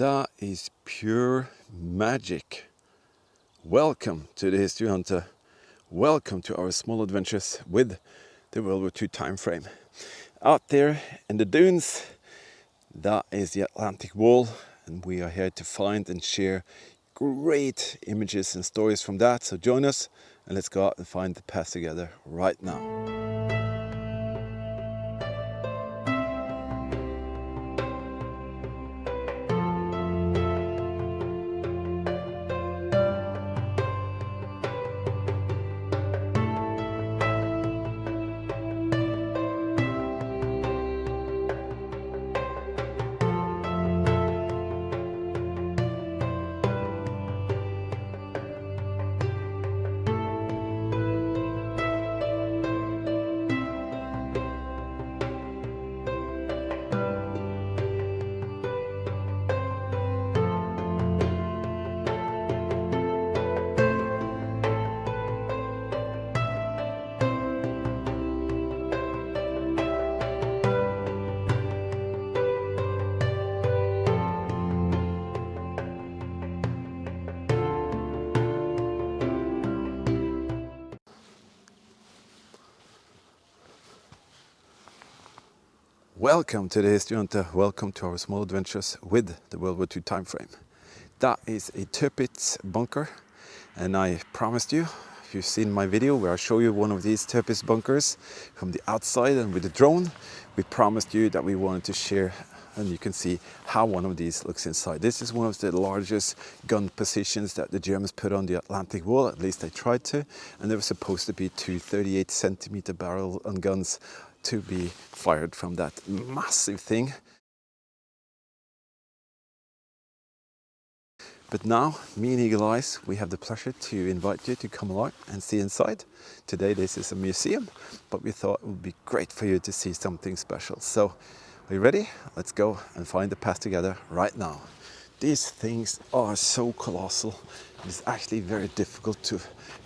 That is pure magic. Welcome to the History Hunter. Welcome to our small adventures with the World War II time frame. Out there in the dunes, that is the Atlantic Wall, and we are here to find and share great images and stories from that. So join us and let's go out and find the past together right now. Welcome to the History Hunter. Welcome to our small adventures with the World War II time frame. That is a Tirpitz bunker, and I promised you, if you've seen my video where I show you one of these Tirpitz bunkers from the outside and with the drone, we promised you that we wanted to share, and you can see how one of these looks inside. This is one of the largest gun positions that the Germans put on the Atlantic Wall, at least they tried to, and there were supposed to be two 38-centimeter barrel on guns to be fired from that massive thing. But now, me and Eagle Eyes, we have the pleasure to invite you to come along and see inside. Today this is a museum, but we thought it would be great for you to see something special. So, are you ready? Let's go and find the path together right now. These things are so colossal. It's actually very difficult to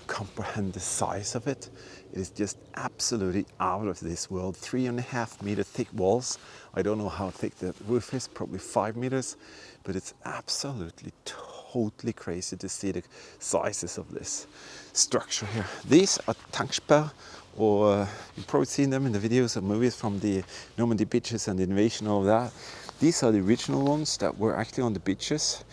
comprehend the size of it. It is just absolutely out of this world. 3.5 meter thick walls. I don't know how thick the roof is, probably 5 meters, but it's absolutely totally crazy to see the sizes of this structure here. These are Tankspär, or you've probably seen them in the videos or movies from the Normandy beaches and the invasion of that. These are the original ones that were actually on the beaches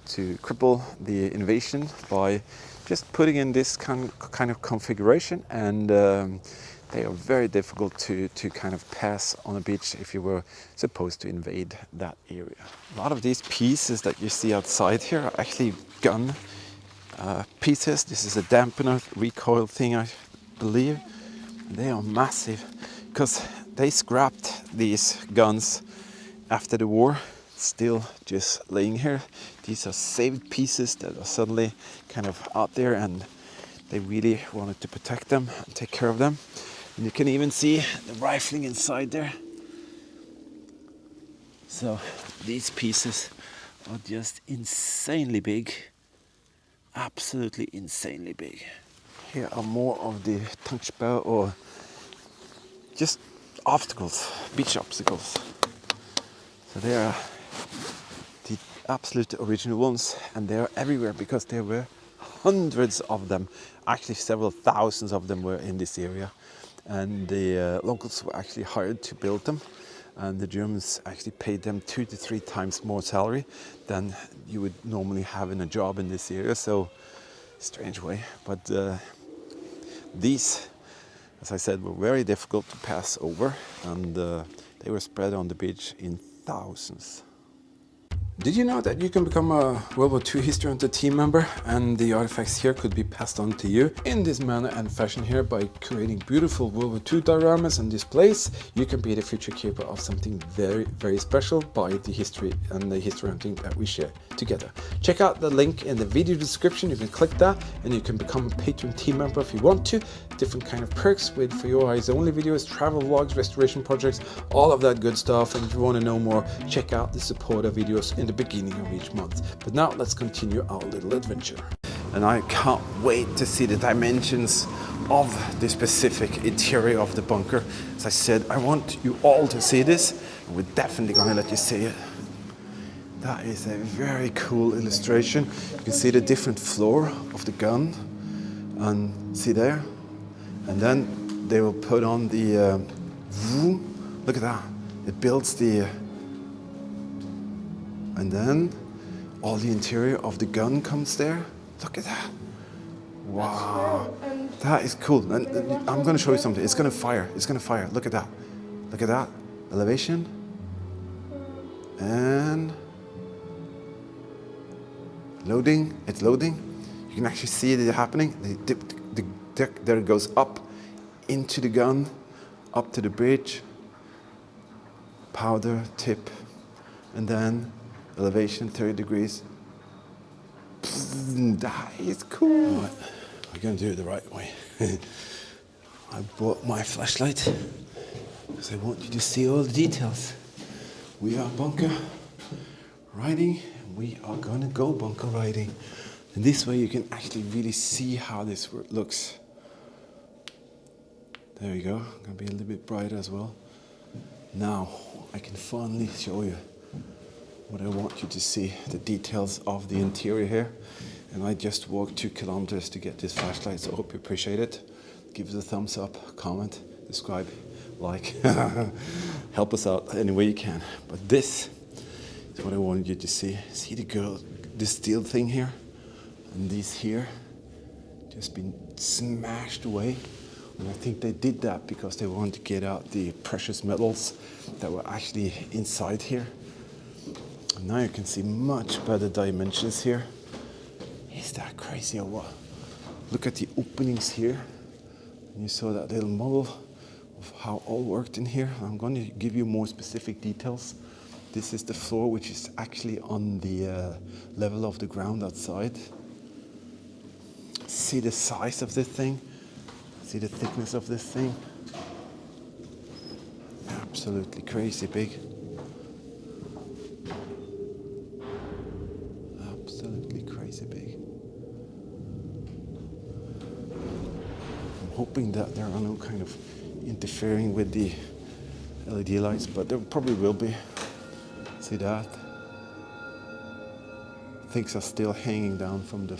to cripple the invasion by just putting in this kind of configuration, and they are very difficult to kind of pass on a beach if you were supposed to invade that area. A lot of these pieces that you see outside here are actually gun pieces. This is a dampener recoil thing, I believe. They are massive because they scrapped these guns after the war, still just laying here. These are saved pieces that are suddenly kind of out there, and they really wanted to protect them and take care of them. And you can even see the rifling inside there. So these pieces are just insanely big, absolutely insanely big. Here are more of the Tankspär, or just obstacles, beach obstacles. So they are the absolute original ones, and they are everywhere because there were hundreds of them. Actually, several thousands of them were in this area, and the locals were actually hired to build them, and the Germans actually paid them 2 to 3 times more salary than you would normally have in a job in this area. So, strange way, but these, as I said, were very difficult to pass over, and they were spread on the beach in thousands. Did you know that you can become a World War II History Hunter team member, and the artifacts here could be passed on to you in this manner and fashion here by creating beautiful World War II dioramas and displays? You can be the future keeper of something very, very special by the history and the history hunting that we share together. Check out the link in the video description. You can click that and you can become a Patreon team member if you want to. Different kind of perks with For Your Eyes Only videos, travel vlogs, restoration projects, all of that good stuff. And if you want to know more, check out the supporter videos in the beginning of each month. But now let's continue our little adventure. And I can't wait to see the dimensions of the specific interior of the bunker. As I said, I want you all to see this, and we're definitely going to let you see it. That is a very cool illustration. You can see the different floor of the gun, and see there. And then they will put on the vroom. Look at that. It builds the, and then all the interior of the gun comes there. Look at that. Wow. That is cool. And I'm going to show you something. It's going to fire. It's going to fire. Look at that. Look at that. Elevation. And loading. It's loading. You can actually see it happening. There it goes up into the gun, up to the bridge, powder, tip, and then elevation 30 degrees. That is cool. Right. We're going to do it the right way. I brought my flashlight because I want you to see all the details. We are bunker riding, and we are going to go bunker riding. And this way you can actually really see how this looks. There you go. Going to be a little bit brighter as well. Now I can finally show you what I want you to see, the details of the interior here. And I just walked 2 kilometers to get this flashlight, so I hope you appreciate it. Give us a thumbs up, comment, subscribe, like. Help us out any way you can. But this is what I wanted you to see. See the girl, this steel thing here, and these here, just been smashed away. And I think they did that because they wanted to get out the precious metals that were actually inside here. And now you can see much better dimensions here. Is that crazy or what? Look at the openings here. And you saw that little model of how all worked in here. I'm going to give you more specific details. This is the floor, which is actually on the level of the ground outside. See the size of this thing? See the thickness of this thing? Absolutely crazy big. Absolutely crazy big. I'm hoping that there are no kind of interfering with the LED lights, but there probably will be. See that? Things are still hanging down from the...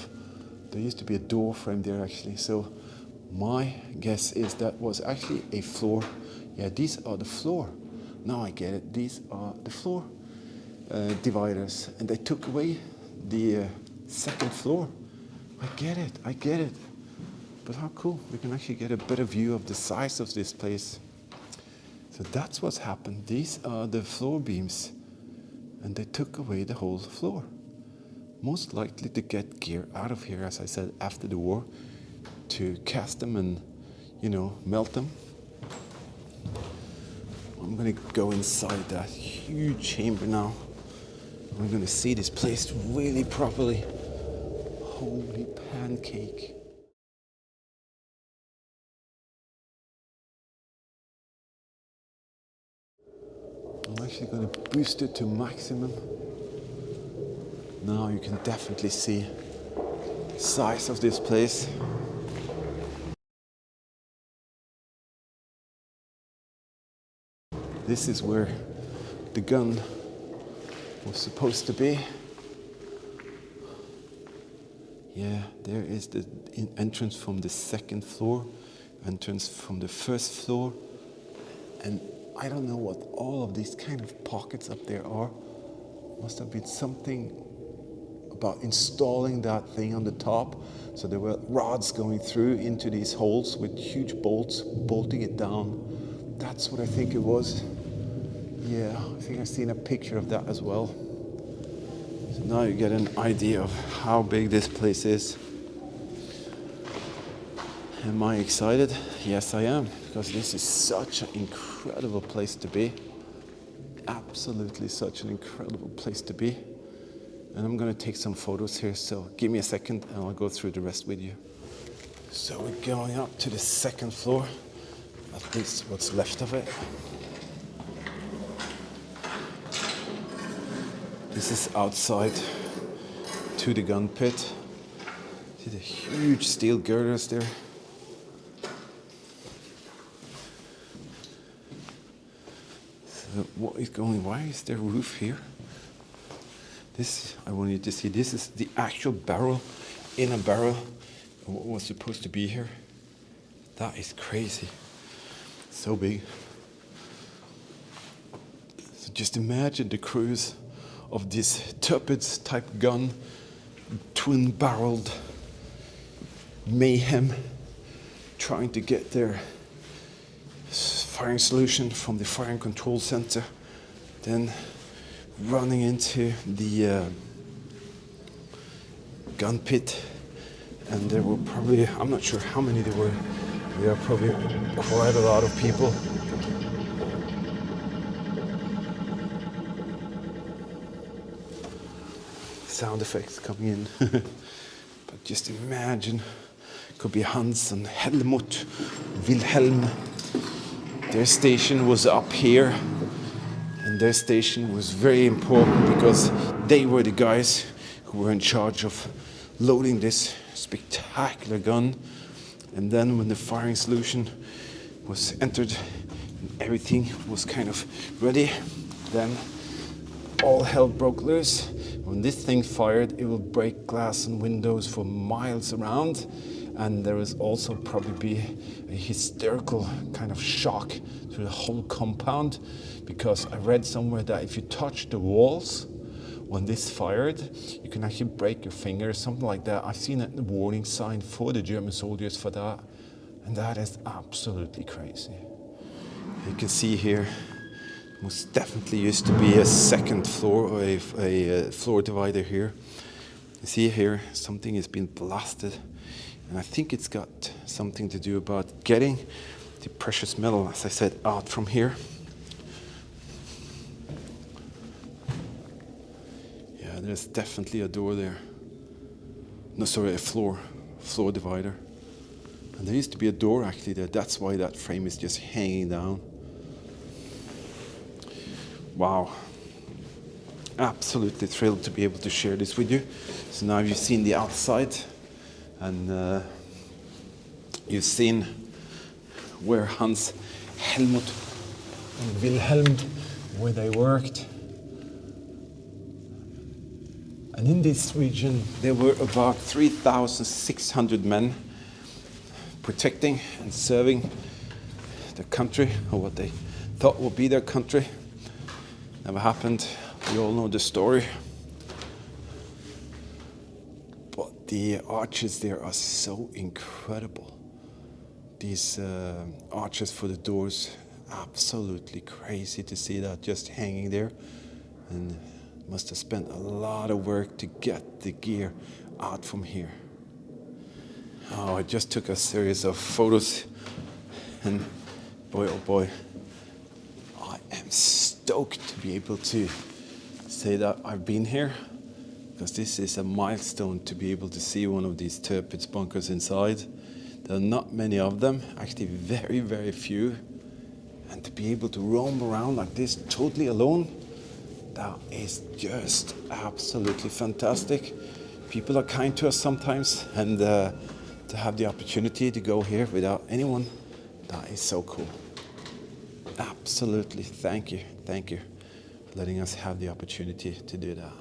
There used to be a door frame there actually, so my guess is that was actually a floor. Yeah, these are the floor. Now I get it. These are the floor dividers, and they took away the second floor. I get it. I get it. But how cool. We can actually get a better view of the size of this place. So that's what's happened. These are the floor beams, and they took away the whole floor. Most likely to get gear out of here, as I said, after the war, to cast them and, you know, melt them. I'm going to go inside that huge chamber now. I'm going to see this place really properly. Holy pancake. I'm actually going to boost it to maximum. Now you can definitely see the size of this place. This is where the gun was supposed to be. Yeah, there is the entrance from the second floor, entrance from the first floor. And I don't know what all of these kind of pockets up there are. Must have been something about installing that thing on the top. So there were rods going through into these holes with huge bolts, bolting it down. That's what I think it was. Yeah, I think I've seen a picture of that as well. So now you get an idea of how big this place is. Am I excited? Yes, I am, because this is such an incredible place to be. Absolutely such an incredible place to be. And I'm going to take some photos here, so give me a second and I'll go through the rest with you. So we're going up to the second floor, at least what's left of it. This is outside to the gun pit. See the huge steel girders there. So what is going, why is there a roof here? This, I want you to see, this is the actual barrel in a barrel. What was supposed to be here. That is crazy. So big. So just imagine the cruise of this Tirpitz type gun, twin barreled mayhem, trying to get their firing solution from the firing control center, then running into the gun pit. And there were probably, I'm not sure how many there were. There are probably quite a lot of people. Sound effects coming in. But just imagine, could be Hans and Helmut, Wilhelm. Their station was up here, and their station was very important because they were the guys who were in charge of loading this spectacular gun. And then when the firing solution was entered and everything was kind of ready, then all hell broke loose. When this thing fired, it will break glass and windows for miles around. And there will also probably be a hysterical kind of shock to the whole compound, because I read somewhere that if you touch the walls when this fired, you can actually break your finger, something like that. I've seen a warning sign for the German soldiers for that, and that is absolutely crazy. You can see here, most definitely used to be a second floor, or a floor divider here. You see here, something has been blasted, and I think it's got something to do about getting the precious metal, as I said, out from here. There's definitely a door there. No, sorry, a floor divider. And there used to be a door actually there. That's why that frame is just hanging down. Wow. Absolutely thrilled to be able to share this with you. So now you've seen the outside, and you've seen where Hans, Helmut, and Wilhelm, where they worked. And in this region, there were about 3,600 men protecting and serving the country, or what they thought would be their country. Never happened. We all know the story. But the arches there are so incredible. These arches for the doors, absolutely crazy to see that just hanging there. And must have spent a lot of work to get the gear out from here. Oh, I just took a series of photos, and boy, oh boy, I am stoked to be able to say that I've been here, because this is a milestone to be able to see one of these Tirpitz bunkers inside. There are not many of them, actually very, very few. And to be able to roam around like this totally alone, that is just absolutely fantastic. People are kind to us sometimes, and to have the opportunity to go here without anyone, that is so cool. Absolutely, thank you for letting us have the opportunity to do that.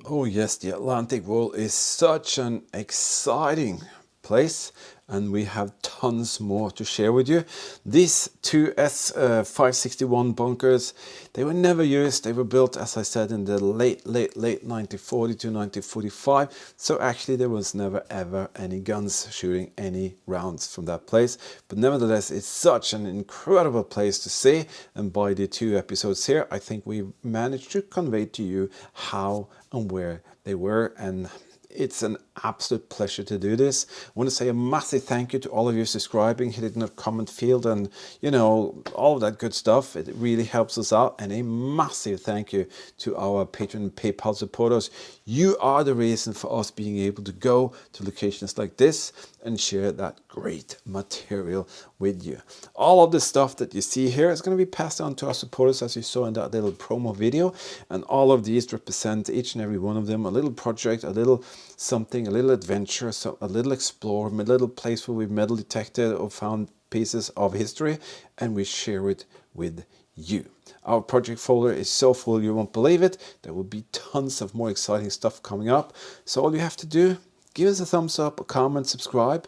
Oh yes, the Atlantic world is such an exciting place, and we have tons more to share with you. These two S561 bunkers, they were never used. They were built, as I said, in the late 1940 to 1945. So actually there was never ever any guns shooting any rounds from that place. But nevertheless, it's such an incredible place to see. And by the 2 episodes here, I think we managed to convey to you how and where they were, and it's an absolute pleasure to do this. I want to say a massive thank you to all of you subscribing, hitting the comment field, and you know, all of that good stuff. It really helps us out. And a massive thank you to our Patreon and PayPal supporters. You are the reason for us being able to go to locations like this and share that great material with you. All of the stuff that you see here is going to be passed on to our supporters, as you saw in that little promo video. And all of these represent, each and every one of them, a little project, a little something, a little adventure, so a little explore, a little place where we've metal detected or found pieces of history, and we share it with you. Our project folder is so full you won't believe it. There will be tons of more exciting stuff coming up. So all you have to do, give us a thumbs up, a comment, subscribe.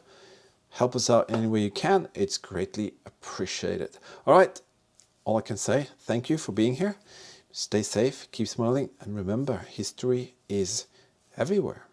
Help us out any way you can. It's greatly appreciated. All right, all I can say, thank you for being here. Stay safe, keep smiling, and remember, history is everywhere.